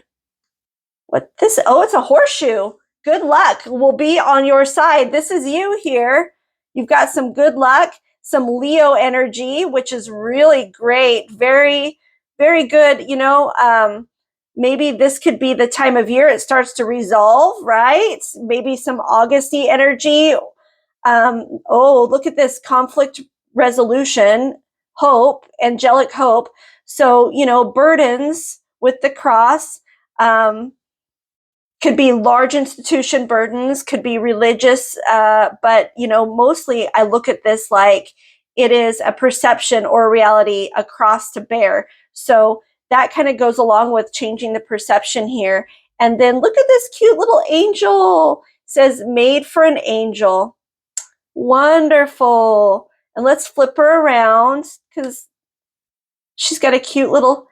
what this, oh, it's a horseshoe. Good luck will be on your side. This is you here. You've got some good luck, some Leo energy, which is really great. Very, very good. You know, maybe this could be the time of year it starts to resolve, right? Maybe some Augusty energy. Oh, look at this conflict resolution, hope, angelic hope. So, you know, burdens with the cross. Could be large institution burdens, could be religious, but you know, mostly I look at this like it is a perception or a reality, a cross to bear. So that kind of goes along with changing the perception here. And then look at this cute little angel. It says made for an angel. Wonderful. And let's flip her around because she's got a cute little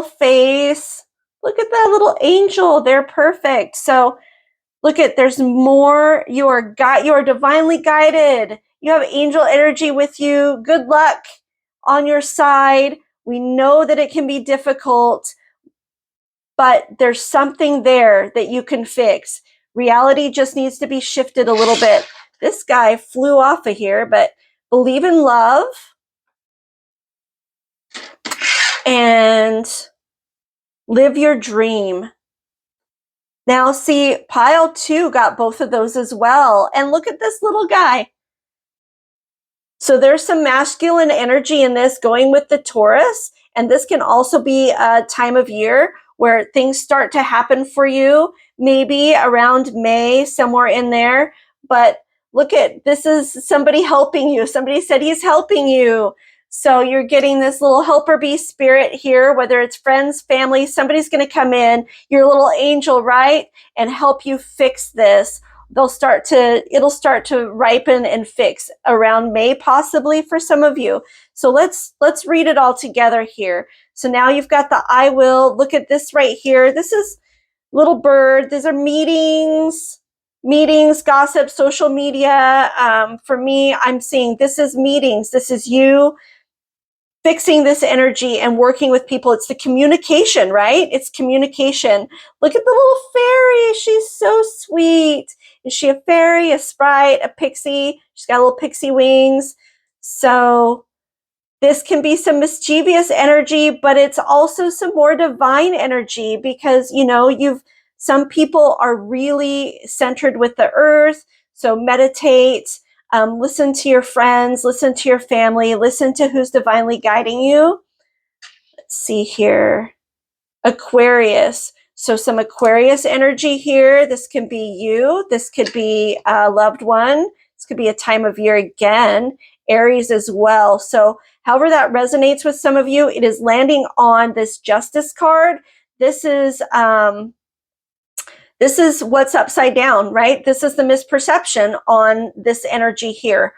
face. Look at that little angel. They're perfect. So look at, there's more. You are divinely guided. You have angel energy with you. Good luck on your side. We know that it can be difficult, but there's something there that you can fix. Reality just needs to be shifted a little bit. This guy flew off of here, but believe in love and live your dream. Now, see, pile 2 got both of those as well. And look at this little guy. So there's some masculine energy in this going with the Taurus. And this can also be a time of year where things start to happen for you, maybe around May, somewhere in there. But look at, this is somebody helping you. Somebody said he's helping you. So you're getting this little helper bee spirit here, whether it's friends, family, somebody's going to come in, your little angel, right? And help you fix this. It'll start to ripen and fix around May, possibly for some of you. So let's read it all together here. So now you've got the I will. Look at this right here. This is little bird. These are meetings, gossip, social media. For me, I'm seeing this is meetings. This is you fixing this energy and working with people. It's the communication, right? It's communication. Look at the little fairy. She's so sweet. Is she a fairy, a sprite, a pixie? She's got little pixie wings. So this can be some mischievous energy, but it's also some more divine energy because, you know, some people are really centered with the earth. So meditate. Listen to your friends, listen to your family, listen to who's divinely guiding you. Let's see here. Aquarius. So some Aquarius energy here. This can be you. This could be a loved one. This could be a time of year again. Aries as well. So however that resonates with some of you, it is landing on this Justice card. This is what's upside down, right? This is the misperception on this energy here,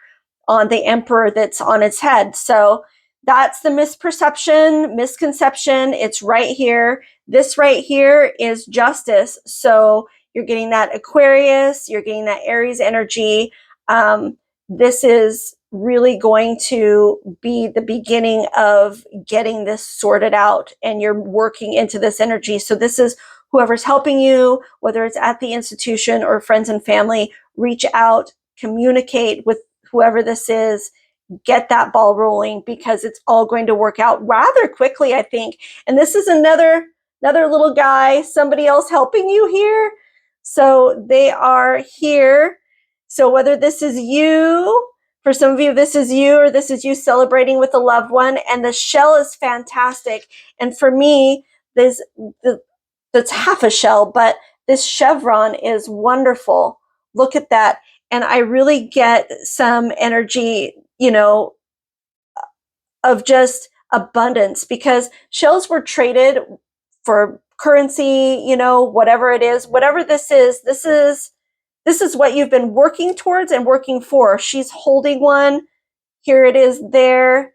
on the Emperor that's on its head. So that's the misperception, misconception. It's right here. This right here is justice. So you're getting that Aquarius, you're getting that Aries energy. This is really going to be the beginning of getting this sorted out, and you're working into this energy. So this is whoever's helping you, whether it's at the institution or friends and family, reach out, communicate with whoever this is, get that ball rolling, because it's all going to work out rather quickly, I think. And this is another little guy, somebody else helping you here. So they are here. So whether this is you, for some of you, this is you, or this is you celebrating with a loved one, and the shell is fantastic. And for me, that's half a shell, but this chevron is wonderful. Look at that. And I really get some energy, you know, of just abundance, because shells were traded for currency, you know, whatever it is, whatever this is what you've been working towards and working for. She's holding one. Here it is there.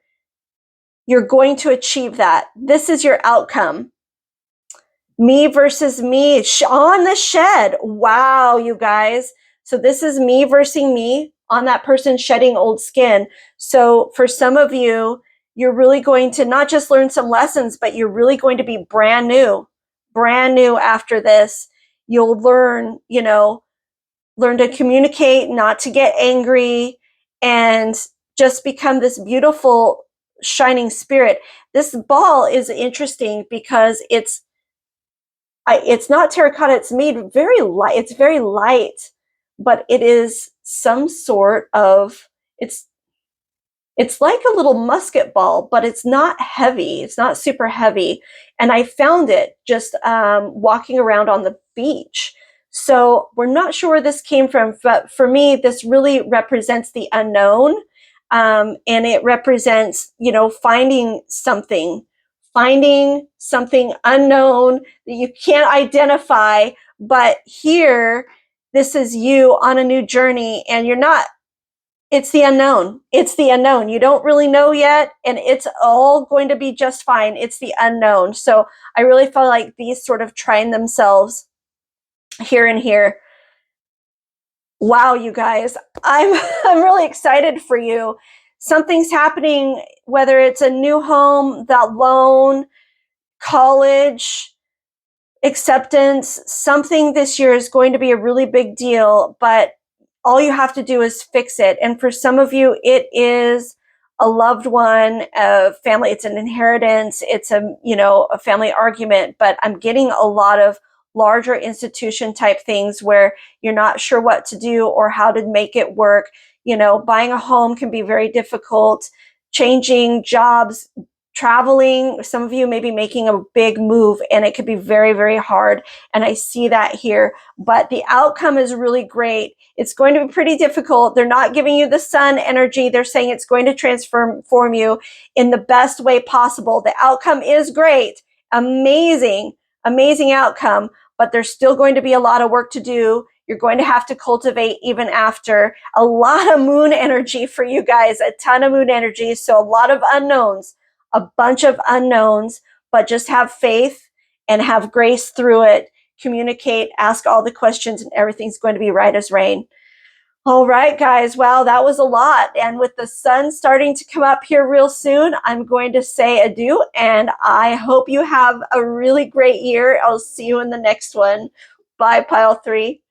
You're going to achieve that. This is your outcome. Me versus me on the shed. Wow, you guys. So this is me versus me. on that person shedding old skin. So for some of you, you're really going to not just learn some lessons, but you're really going to be brand new after this. You'll learn, learn to communicate, not to get angry, and just become this beautiful, shining spirit. This ball is interesting because it's not terracotta. It's made very light. It's very light, but it is some sort of, it's like a little musket ball, but it's not heavy. It's not super heavy. And I found it just walking around on the beach. So we're not sure where this came from, but for me, this really represents the unknown. And it represents, finding something unknown that you can't identify. But here, this is you on a new journey, and you're not, it's the unknown. It's the unknown. You don't really know yet, and it's all going to be just fine. It's the unknown. So I really felt like these sort of trine themselves here and here. Wow, you guys, I'm really excited for you. Something's happening, whether it's a new home, that loan, college, acceptance, something this year is going to be a really big deal, but all you have to do is fix it. And for some of you, it is a loved one, a family, it's an inheritance, it's a family argument, but I'm getting a lot of larger institution type things where you're not sure what to do or how to make it work. Buying a home can be very difficult, changing jobs, traveling. Some of you may be making a big move, and it could be very, very hard. And I see that here, but the outcome is really great. It's going to be pretty difficult. They're not giving you the sun energy. They're saying it's going to transform you in the best way possible. The outcome is great. Amazing, amazing outcome, but there's still going to be a lot of work to do. You're going to have to cultivate even after. A lot of moon energy for you guys, a ton of moon energy. So a lot of unknowns, a bunch of unknowns, but just have faith and have grace through it. Communicate, ask all the questions, and everything's going to be right as rain. All right, guys. Wow, that was a lot. And with the sun starting to come up here real soon, I'm going to say adieu, and I hope you have a really great year. I'll see you in the next one. Bye, Pile 3.